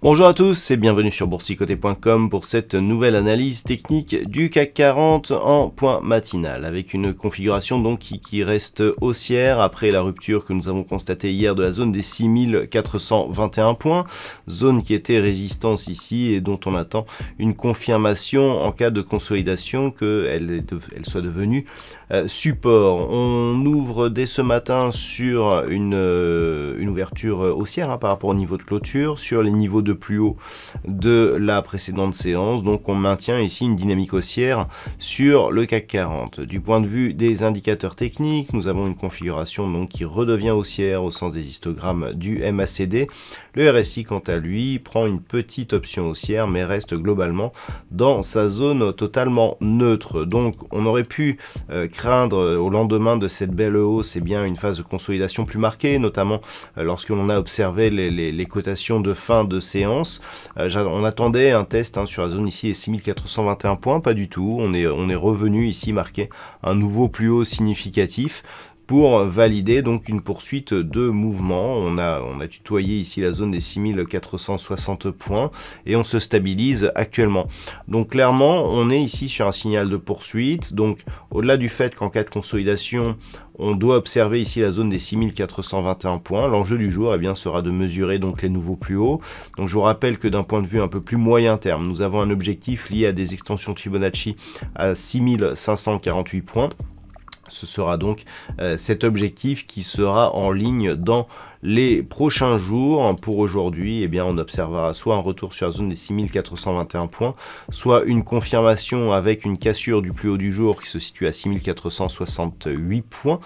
Bonjour à tous et bienvenue sur boursicoté.com pour cette nouvelle analyse technique du CAC 40 en point matinal avec une configuration donc qui reste haussière après la rupture que nous avons constatée hier de la zone des 6421 points, zone qui était résistance ici et dont on attend une confirmation en cas de consolidation qu'elle soit devenue support. On ouvre dès ce matin sur une ouverture haussière par rapport au niveau de clôture, sur les niveaux de plus haut de la précédente séance, donc on maintient ici une dynamique haussière sur le CAC 40. Du point de vue des indicateurs techniques, nous avons une configuration donc qui redevient haussière au sens des histogrammes du MACD. Le RSI quant à lui prend une petite option haussière mais reste globalement dans sa zone totalement neutre. Donc on aurait pu craindre au lendemain de cette belle hausse bien une phase de consolidation plus marquée, notamment lorsque l'on a observé les cotations de fin de séance. On attendait un test sur la zone ici les 6421 points, pas du tout. On est revenu ici marquer un nouveau plus haut significatif pour valider donc une poursuite de mouvement. On a tutoyé ici la zone des 6460 points et on se stabilise actuellement. Donc clairement, on est ici sur un signal de poursuite. Donc au-delà du fait qu'en cas de consolidation, on doit observer ici la zone des 6421 points. L'enjeu du jour sera de mesurer donc les nouveaux plus hauts. Donc je vous rappelle que d'un point de vue un peu plus moyen terme, nous avons un objectif lié à des extensions de Fibonacci à 6548 points. Ce sera donc cet objectif qui sera en ligne dans les prochains jours. Pour aujourd'hui, on observera soit un retour sur la zone des 6421 points, soit une confirmation avec une cassure du plus haut du jour qui se situe à 6468 points.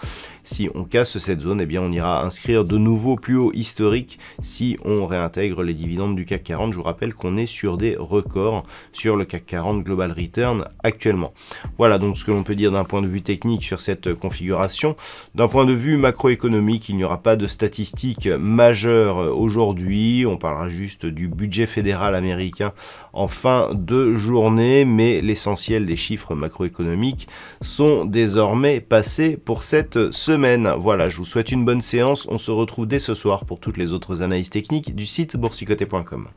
Si on casse cette zone, on ira inscrire de nouveaux plus hauts historiques si on réintègre les dividendes du CAC 40. Je vous rappelle qu'on est sur des records sur le CAC 40 Global Return actuellement. Voilà donc ce que l'on peut dire d'un point de vue technique sur cette configuration. D'un point de vue macroéconomique, il n'y aura pas de statistiques majeures aujourd'hui. On parlera juste du budget fédéral américain en fin de journée, mais l'essentiel des chiffres macroéconomiques sont désormais passés pour cette semaine. Voilà, je vous souhaite une bonne séance. On se retrouve dès ce soir pour toutes les autres analyses techniques du site boursicoté.com.